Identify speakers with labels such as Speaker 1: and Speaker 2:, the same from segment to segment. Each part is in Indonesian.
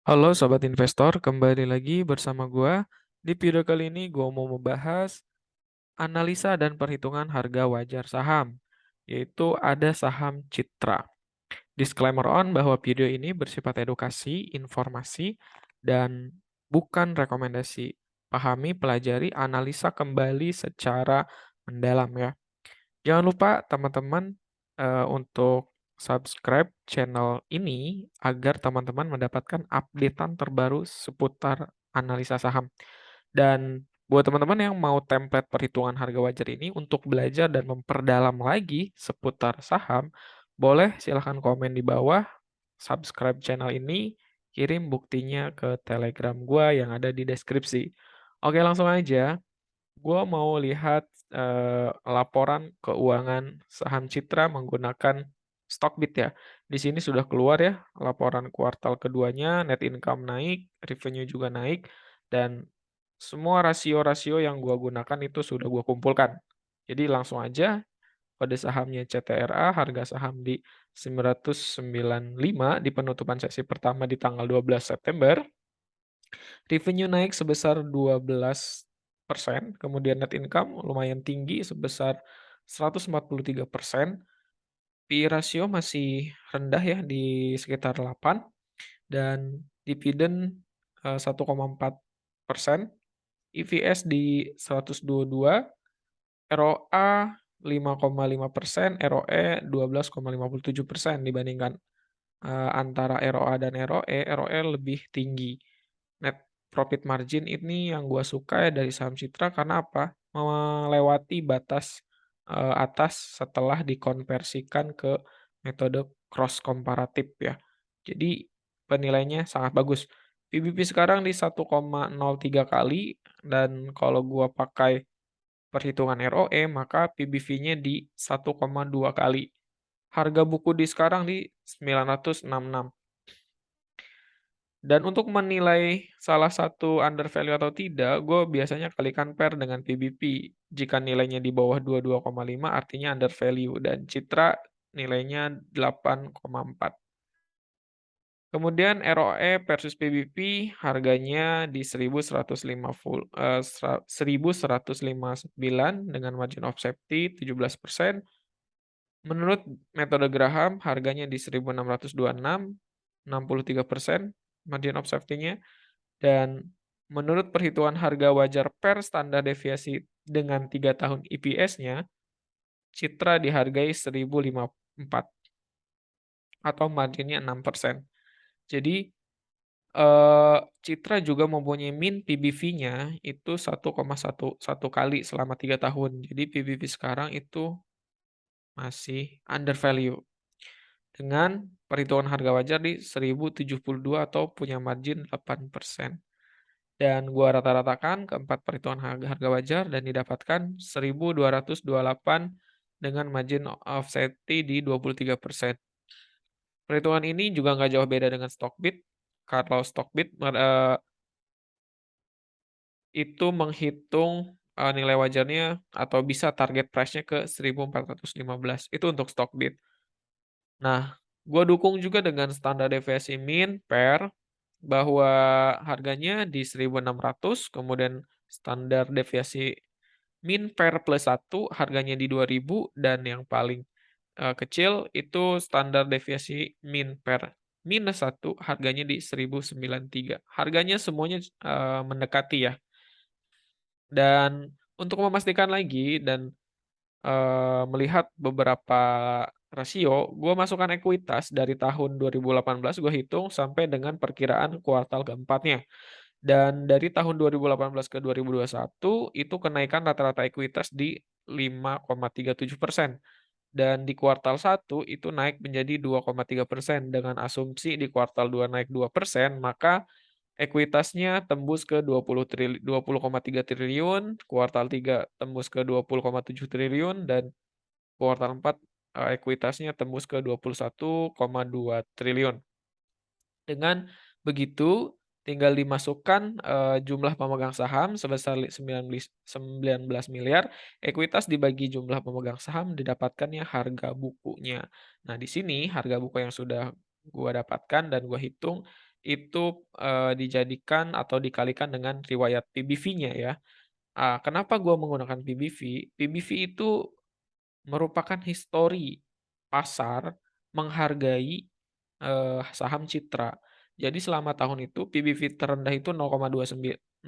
Speaker 1: Halo sobat investor, kembali lagi bersama gua. Di video kali ini gua mau membahas analisa dan perhitungan harga wajar saham, yaitu ada saham Citra. Disclaimer on bahwa video ini bersifat edukasi, informasi, dan bukan rekomendasi. Pahami, pelajari, analisa kembali secara mendalam ya. Jangan lupa teman-teman untuk subscribe channel ini agar teman-teman mendapatkan updatean terbaru seputar analisa saham. Dan buat teman-teman yang mau template perhitungan harga wajar ini untuk belajar dan memperdalam lagi seputar saham, boleh silahkan komen di bawah, subscribe channel ini, kirim buktinya ke Telegram gua yang ada di deskripsi. Oke, langsung aja. Gua mau lihat, laporan keuangan saham Citra menggunakan Stockbit ya. Di sini sudah keluar ya laporan kuartal keduanya, net income naik, revenue juga naik, dan semua rasio-rasio yang gua gunakan itu sudah gua kumpulkan. Jadi langsung aja kode sahamnya CTRA, harga saham di 995 di penutupan sesi pertama di tanggal 12 September. Revenue naik sebesar 12%, kemudian net income lumayan tinggi sebesar 143%, PE rasio masih rendah ya di sekitar 8, dan dividen 1,4%, EPS di 122, ROA 5,5%, ROE 12,57% dibandingkan antara ROA dan ROE lebih tinggi. Net profit margin ini yang gua suka ya dari saham Citra karena apa? Melewati batas, atas setelah dikonversikan ke metode cross komparatif ya. Jadi penilaiannya sangat bagus. PBV sekarang di 1,03 kali dan kalau gua pakai perhitungan ROE maka PBV-nya di 1,2 kali. Harga buku di sekarang di 966. Dan untuk menilai salah satu under value atau tidak, gue biasanya kalikan pair dengan PBP. Jika nilainya di bawah 22,5 artinya under value dan Citra nilainya 8,4. Kemudian ROE versus PBP harganya di 1159 dengan margin of safety 17%. Menurut metode Graham harganya di 1626, 63% margin of safety-nya. Dan menurut perhitungan harga wajar per standar deviasi dengan 3 tahun EPS-nya, Citra dihargai 1054 atau marginnya 6%. Jadi, Citra juga mempunyai min PBV-nya itu 1,11 kali selama 3 tahun. Jadi PBV sekarang itu masih under value dengan perhitungan harga wajar di 1072 atau punya margin 8%. Dan gua rata-ratakan keempat perhitungan harga harga wajar dan didapatkan 1.228 dengan margin of safety di 23%. Perhitungan ini juga nggak jauh beda dengan Stockbit. Kalau Stockbit itu menghitung nilai wajarnya atau bisa target price-nya ke 1.415. Itu untuk Stockbit. Nah, gua dukung juga dengan standar deviasi mean, pair, bahwa harganya di 1.600, kemudian standar deviasi min pair plus 1 harganya di 2.000 dan yang paling, kecil itu standar deviasi min pair minus 1 harganya di 1.093. Harganya semuanya, mendekati ya. Dan untuk memastikan lagi dan melihat beberapa rasio, gue masukkan ekuitas dari tahun 2018 gue hitung sampai dengan perkiraan kuartal keempatnya. Dan dari tahun 2018 ke 2021 itu kenaikan rata-rata ekuitas di 5,37%. Dan di kuartal satu itu naik menjadi 2,3% dengan asumsi di kuartal 2 naik 2%, maka ekuitasnya tembus ke 20,3 triliun, kuartal 3 tembus ke 20,7 triliun, dan kuartal 4 ekuitasnya tembus ke 21,2 triliun. Dengan begitu, tinggal dimasukkan, jumlah pemegang saham sebesar 19 miliar, ekuitas dibagi jumlah pemegang saham didapatkannya harga bukunya. Nah, di sini harga buku yang sudah gua dapatkan dan gua hitung itu, dijadikan atau dikalikan dengan riwayat PBV-nya ya. Kenapa gua menggunakan PBV? PBV itu merupakan histori pasar menghargai, saham Citra. Jadi selama tahun itu PBV terendah itu 0,89,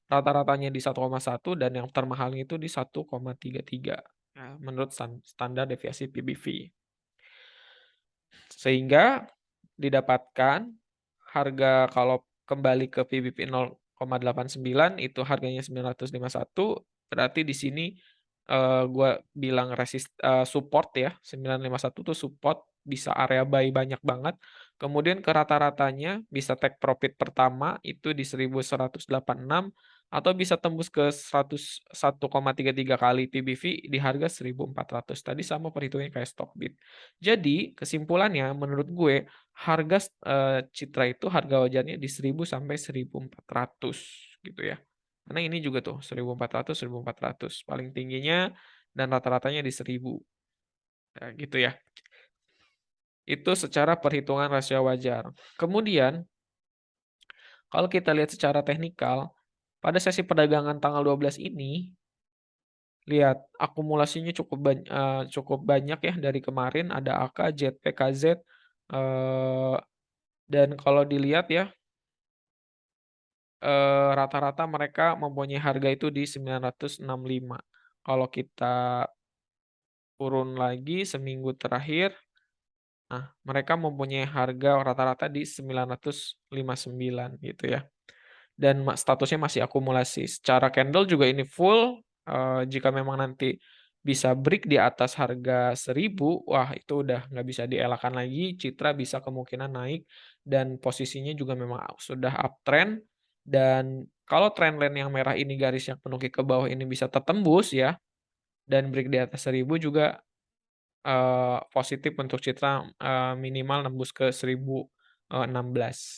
Speaker 1: rata-ratanya di 1,1 dan yang termahalnya itu di 1,33. Nah, menurut standar deviasi PBV. Sehingga didapatkan harga kalau kembali ke PBV 0,89 itu harganya 951, berarti di sini, gua bilang support ya, 951 tuh support, bisa area buy banyak banget. Kemudian ke rata-ratanya bisa take profit pertama itu di 1186 atau bisa tembus ke 101,33 kali PBV di harga 1.400. Tadi sama perhitungannya kayak Stockbit. Jadi kesimpulannya menurut gue harga Citra itu harga wajarnya di 1.000 sampai 1.400 gitu ya. Karena ini juga tuh 1.400, 1.400 paling tingginya dan rata-ratanya di 1.000. Nah, gitu ya. Itu secara perhitungan rasio wajar. Kemudian kalau kita lihat secara teknikal, pada sesi perdagangan tanggal 12 ini, lihat akumulasinya cukup banyak ya dari kemarin ada AK, JP, KZ, dan kalau dilihat ya, rata-rata mereka mempunyai harga itu di 965. Kalau kita turun lagi seminggu terakhir, nah mereka mempunyai harga rata-rata di 959 gitu ya. Dan statusnya masih akumulasi. Secara candle juga ini full, jika memang nanti bisa break di atas harga 1.000, wah itu udah nggak bisa dielakkan lagi, Citra bisa kemungkinan naik dan posisinya juga memang sudah uptrend. Dan kalau trendline yang merah ini garis yang penukik ke bawah ini bisa tertembus ya, dan break di atas 1.000 juga positif untuk Citra, minimal nembus ke 1.016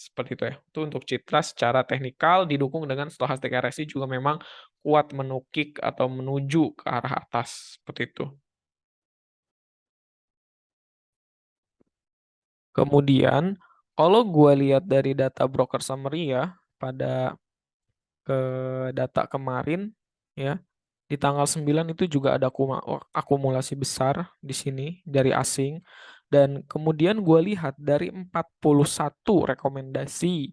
Speaker 1: seperti itu ya. Itu untuk Citra secara teknikal didukung dengan stochastic RSI juga memang kuat menukik atau menuju ke arah atas, seperti itu. Kemudian kalau gua lihat dari data broker summary ya, pada data kemarin ya, di tanggal 9 itu juga ada akumulasi besar di sini dari asing dan kemudian gue lihat dari 41 rekomendasi,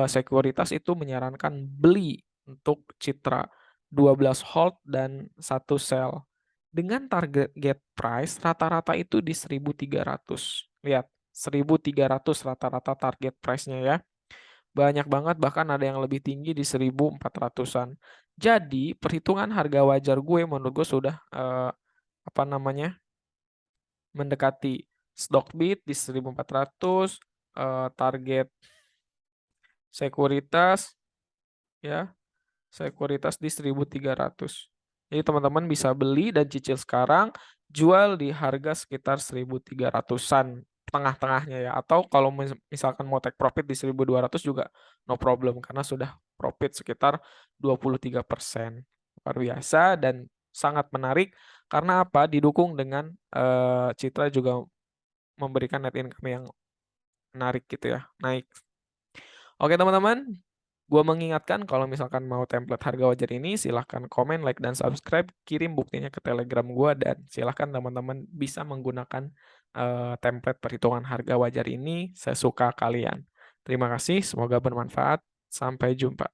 Speaker 1: sekuritas itu menyarankan beli untuk Citra, 12 hold dan 1 sell. Dengan target get price rata-rata itu di 1.300. Lihat, 1.300 rata-rata target price-nya ya. Banyak banget, bahkan ada yang lebih tinggi di 1.400-an. Jadi, perhitungan harga wajar gue menurut gue sudah, apa namanya, mendekati Stockbit di 1.400, target sekuritas ya, sekuritas di 1.300. Jadi teman-teman bisa beli dan cicil sekarang, jual di harga sekitar 1.300-an tengah-tengahnya ya. Atau kalau misalkan mau take profit di 1.200 juga no problem karena sudah profit sekitar 23%. Luar biasa dan sangat menarik karena apa? Didukung dengan Citra juga memberikan net income yang menarik gitu ya, naik. Oke teman-teman, gua mengingatkan kalau misalkan mau template harga wajar ini silahkan komen, like, dan subscribe, kirim buktinya ke Telegram gua dan silahkan teman-teman bisa menggunakan template perhitungan harga wajar ini sesuka kalian. Terima kasih, semoga bermanfaat. Sampai jumpa.